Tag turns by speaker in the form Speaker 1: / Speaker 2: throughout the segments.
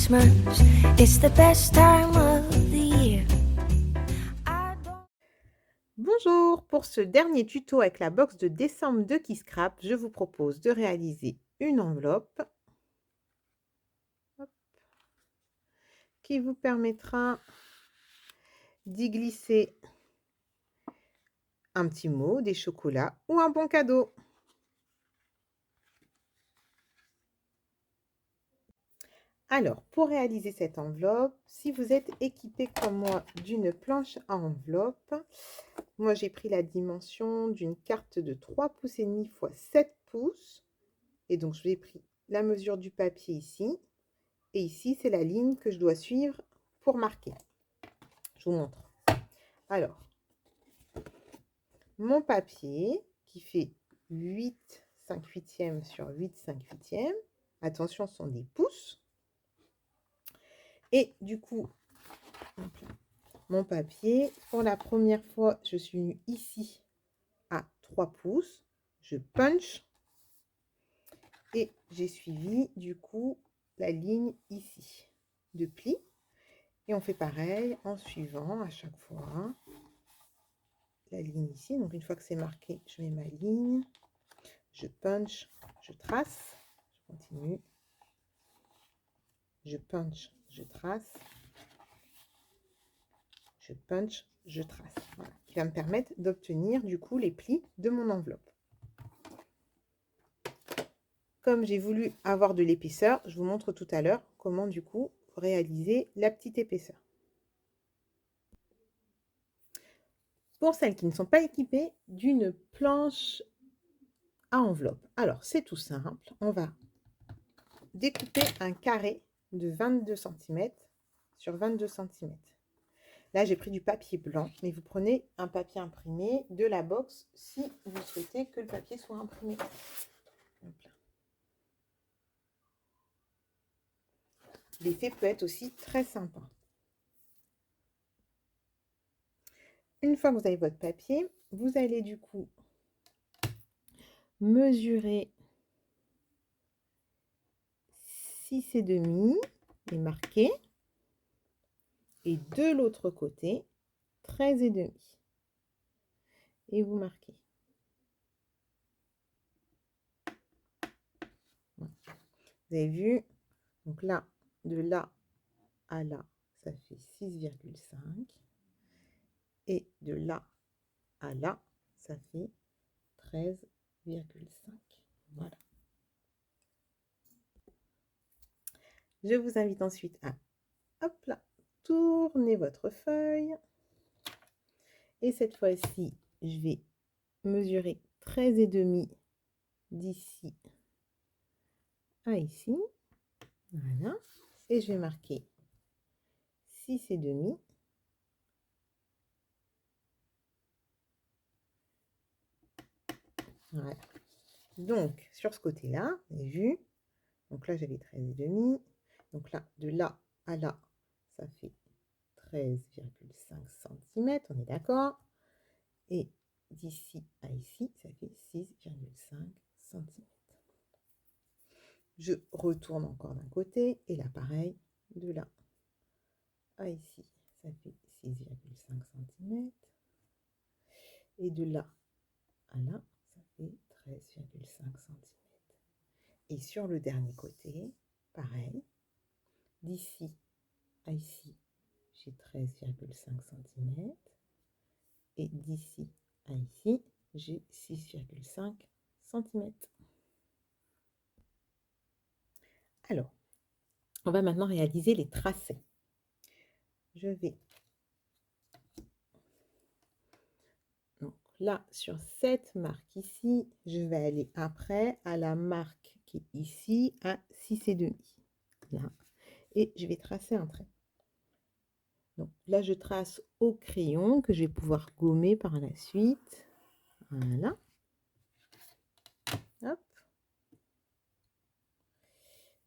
Speaker 1: Christmas, it's the best time of the year.
Speaker 2: Bonjour, pour ce dernier tuto avec la box de décembre de Kisscrap, je vous propose de réaliser une enveloppe qui vous permettra d'y glisser un petit mot, des chocolats ou un bon cadeau. Alors, pour réaliser cette enveloppe, si vous êtes équipé comme moi d'une planche à enveloppe, moi j'ai pris la dimension d'une carte de 3 pouces et demi x 7 pouces. Et donc, je vais pris la mesure du papier ici. Et ici, c'est la ligne que je dois suivre pour marquer. Je vous montre. Alors, mon papier qui fait 8 5/8 sur 8 5/8. Attention, ce sont des pouces. Et du coup, mon papier, pour la première fois, je suis venue ici à 3 pouces. Je punch. Et j'ai suivi, du coup, la ligne ici de pli. Et on fait pareil en suivant à chaque fois la ligne ici. Donc, une fois que c'est marqué, je mets ma ligne. Je punch, je trace. Je continue. Je punch, je trace. Je punch, je trace. Voilà. Qui va me permettre d'obtenir, du coup, les plis de mon enveloppe. Comme j'ai voulu avoir de l'épaisseur, je vous montre tout à l'heure comment, du coup, réaliser la petite épaisseur. Pour celles qui ne sont pas équipées d'une planche à enveloppe. Alors, c'est tout simple. On va découper un carré de 22 cm sur 22 cm. Là, j'ai pris du papier blanc, mais vous prenez un papier imprimé de la box si vous souhaitez que le papier soit imprimé. L'effet peut être aussi très sympa. Une fois que vous avez votre papier, vous allez du coup mesurer 6,5 et marquer. Et de l'autre côté, 13,5. Et vous marquez. Voilà. Vous avez vu, donc là, de là à là, ça fait 6,5. Et de là à là, ça fait 13,5. Voilà. Je vous invite ensuite à, hop là, tourner votre feuille. Et cette fois-ci, je vais mesurer 13,5 d'ici à ici. Voilà. Et je vais marquer 6,5. Voilà. Donc, sur ce côté-là, vous avez vu. Donc là, j'avais 13,5. Donc là, de là à là, ça fait 13,5 cm. On est d'accord? Et d'ici à ici, ça fait 6,5 cm. Je retourne encore d'un côté. Et là, pareil, de là à ici, ça fait 6,5 cm. Et de là à là, ça fait 13,5 cm. Et sur le dernier côté, pareil, d'ici à ici, j'ai 13,5 cm. Et d'ici à ici, j'ai 6,5 cm. Alors, on va maintenant réaliser les tracés. Je vais donc là, sur cette marque ici, je vais aller après à la marque qui est ici à 6,5. Là. Et je vais tracer un trait. Donc là, je trace au crayon que je vais pouvoir gommer par la suite. Voilà. Hop.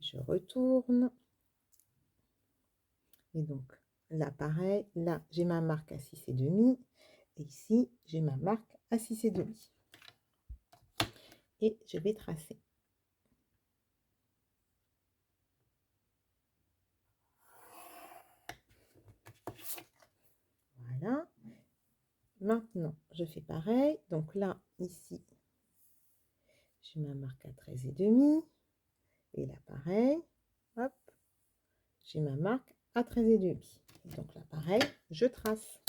Speaker 2: Je retourne. Et donc là, pareil. Là, j'ai ma marque à 6,5. Et ici, j'ai ma marque à 6,5. Et je vais tracer. Maintenant, je fais pareil. Donc là, ici, j'ai ma marque à 13,5. Et là, pareil. Hop. J'ai ma marque à 13,5. Donc là, pareil, je trace.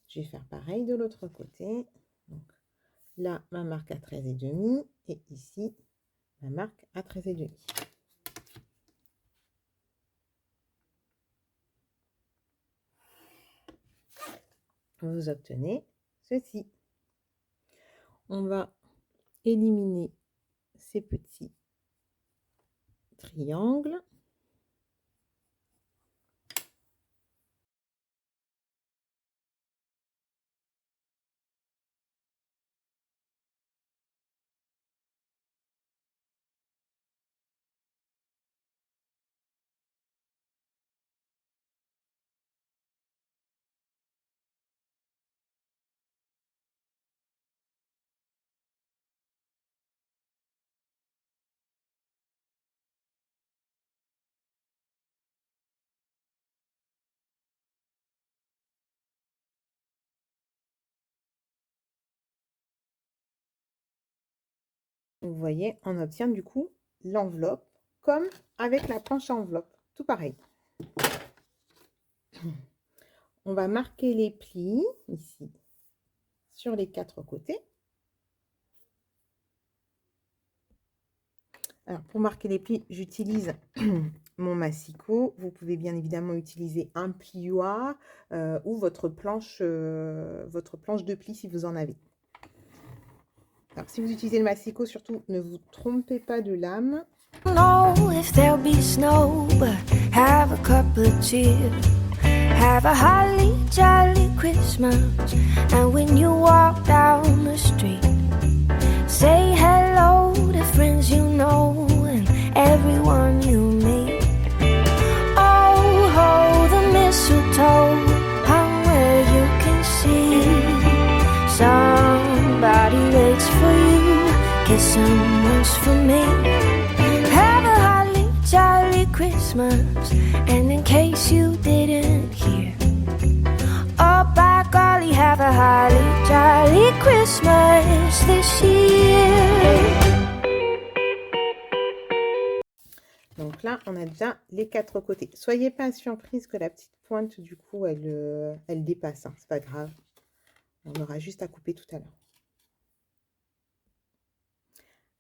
Speaker 2: Je vais faire pareil de l'autre côté. Donc là, ma marque à 13,5 et ici, ma marque à 13,5. Vous obtenez ceci. On va éliminer ces petits triangles. Vous voyez, on obtient du coup l'enveloppe comme avec la planche à enveloppe. Tout pareil. On va marquer les plis ici sur les 4 côtés. Alors, pour marquer les plis, j'utilise mon massicot. Vous pouvez bien évidemment utiliser un plioir ou votre planche de plis si vous en avez. Alors, si vous utilisez le massicot, surtout, ne vous trompez pas de lame.
Speaker 1: Know if there'll be snow, but have a couple of cheers. Have a holly jolly Christmas, and when you walk down the street, say hello to friends you know and everyone you meet. Oh, hold the mistletoe, hung where you can see. Somebody waits for you, guess someone's for me. Have a holly jolly Christmas, and in case you didn't hear, oh by golly, have a holly jolly Christmas this year.
Speaker 2: Donc là, on a déjà les 4 côtés. Soyez pas surprise que la petite pointe, du coup, elle dépasse. Hein. C'est pas grave. On aura juste à couper tout à l'heure.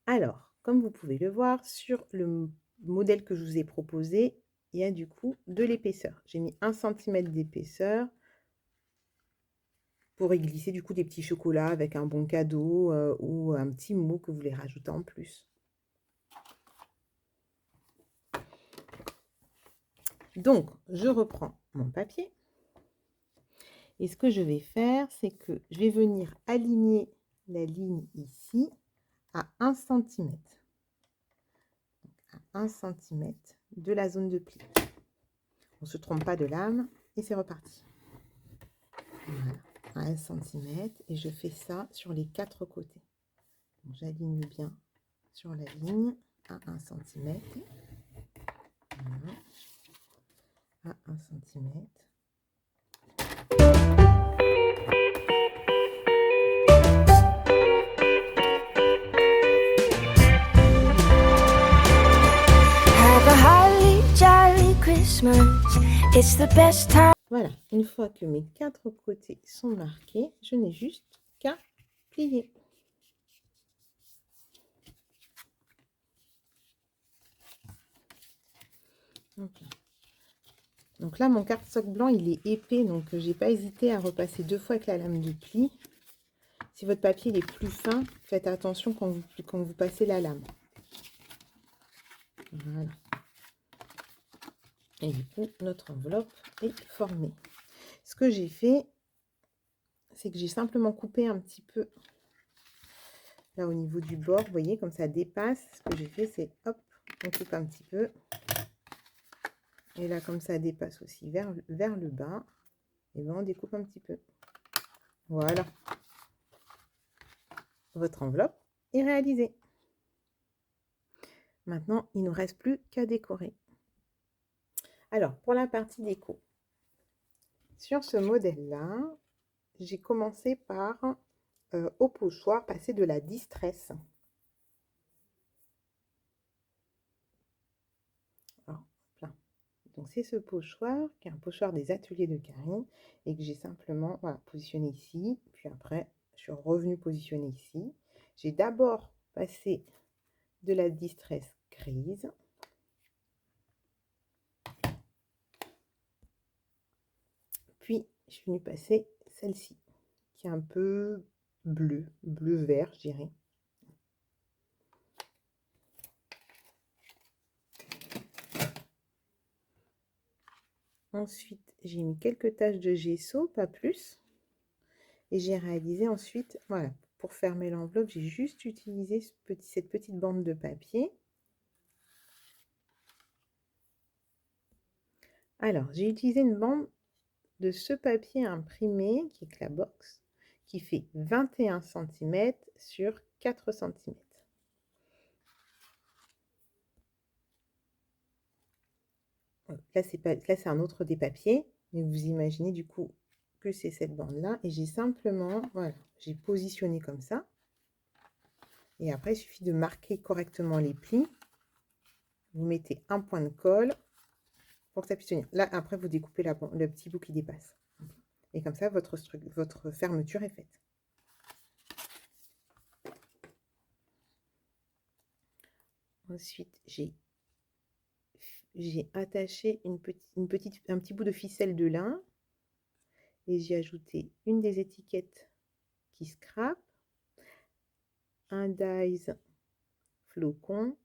Speaker 2: Alors, comme vous pouvez le voir, sur le modèle que je vous ai proposé, il y a du coup de l'épaisseur. J'ai mis 1 cm d'épaisseur pour y glisser du coup des petits chocolats avec un bon cadeau ou un petit mot que vous voulez rajouter en plus. Donc, je reprends mon papier. Et ce que je vais faire, c'est que je vais venir aligner la ligne ici à 1 cm. À 1 cm de la zone de pli. On ne se trompe pas de lame et c'est reparti. Voilà, à 1 cm et je fais ça sur les 4 côtés. J'aligne bien sur la ligne à 1 cm. Voilà. À 1 cm.
Speaker 1: Have a holly jolly Christmas, it's the best time.
Speaker 2: Voilà, une fois que mes 4 côtés sont marqués, je n'ai juste qu'à plier. Donc là, mon cardstock blanc, il est épais, donc j'ai pas hésité à repasser 2 fois avec la lame de pli. Si votre papier il est plus fin, faites attention quand vous passez la lame. Voilà. Et du coup, notre enveloppe est formée. Ce que j'ai fait, c'est que j'ai simplement coupé un petit peu là au niveau du bord. Vous voyez, comme ça dépasse. Ce que j'ai fait, c'est hop, on coupe un petit peu. Et là, comme ça dépasse aussi vers le bas, et bien on découpe un petit peu. Voilà. Votre enveloppe est réalisée. Maintenant, il ne nous reste plus qu'à décorer. Alors, pour la partie déco, sur ce modèle-là, j'ai commencé par, au pochoir, passer de la distress. Alors, là. Donc, c'est ce pochoir, qui est un pochoir des ateliers de Karine, et que j'ai simplement positionné ici, puis après, je suis revenue positionner ici. J'ai d'abord passé de la distress grise. Puis, je suis venue passer celle-ci, qui est un peu bleu-vert, je dirais. Ensuite, j'ai mis quelques taches de gesso, pas plus. Et j'ai réalisé ensuite, voilà, pour fermer l'enveloppe, j'ai juste utilisé cette petite bande de papier. Alors, j'ai utilisé une bande de ce papier imprimé, qui est Clabox, qui fait 21 cm sur 4 cm. Là, c'est un autre des papiers, mais vous imaginez du coup que c'est cette bande-là. Et j'ai simplement, voilà, j'ai positionné comme ça. Et après, il suffit de marquer correctement les plis. Vous mettez un point de colle pour que ça puisse tenir. Là, après, vous découpez le petit bout qui dépasse. Et comme ça, votre fermeture est faite. Ensuite, j'ai attaché un petit bout de ficelle de lin. Et j'ai ajouté une des étiquettes qui scrape, un dies flocon.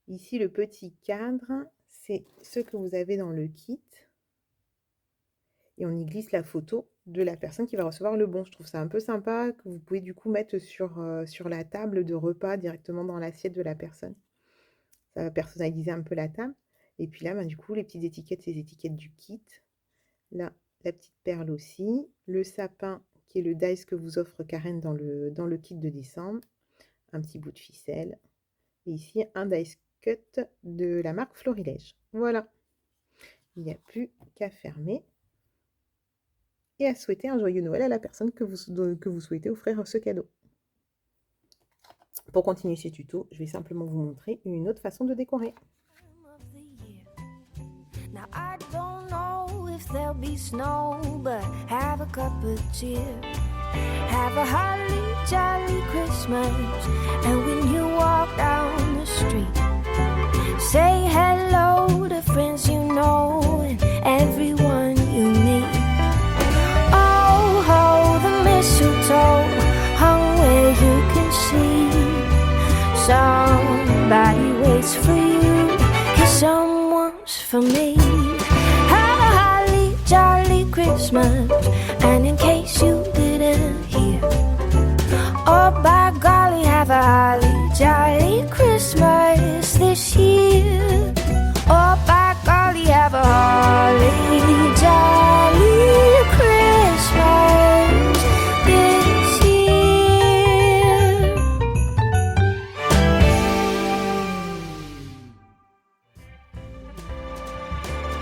Speaker 2: Ici, le petit cadre, c'est ce que vous avez dans le kit. Et on y glisse la photo de la personne qui va recevoir le bon. Je trouve ça un peu sympa, que vous pouvez du coup mettre sur la table de repas, directement dans l'assiette de la personne. Ça va personnaliser un peu la table. Et puis là, du coup, les petites étiquettes, c'est les étiquettes du kit. Là, la petite perle aussi. Le sapin, qui est le dies que vous offre Karen dans le kit de décembre. Un petit bout de ficelle. Et ici, un dies cut de la marque Florilège. Voilà. Il n'y a plus qu'à fermer. Et à souhaiter un joyeux Noël à la personne que vous souhaitez offrir ce cadeau. Pour continuer ce tuto, je vais simplement vous montrer une autre façon de décorer.
Speaker 1: Now I don't know if there'll be snow, but have a cup of cheer. Have a holly jolly Christmas, and when you walk down the street, say hello to friends you know and everyone you meet. Oh, ho, the mistletoe hung where you can see. Somebody waits for you, 'cause someone's for me. Have a holly jolly Christmas, and in case you didn't hear, oh by golly, have a holly jolly Christmas this year. Oh by golly, have a holly jolly Christmas this year.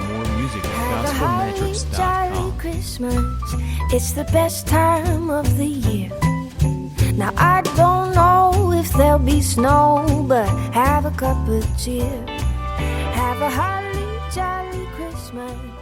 Speaker 3: More music
Speaker 1: Have
Speaker 3: at
Speaker 1: a holly jolly
Speaker 3: gospelmetrics.com.
Speaker 1: Christmas. It's the best time of the year. Now I don't know if there'll be snow, but have a cup of cheer. Have a holly jolly Christmas.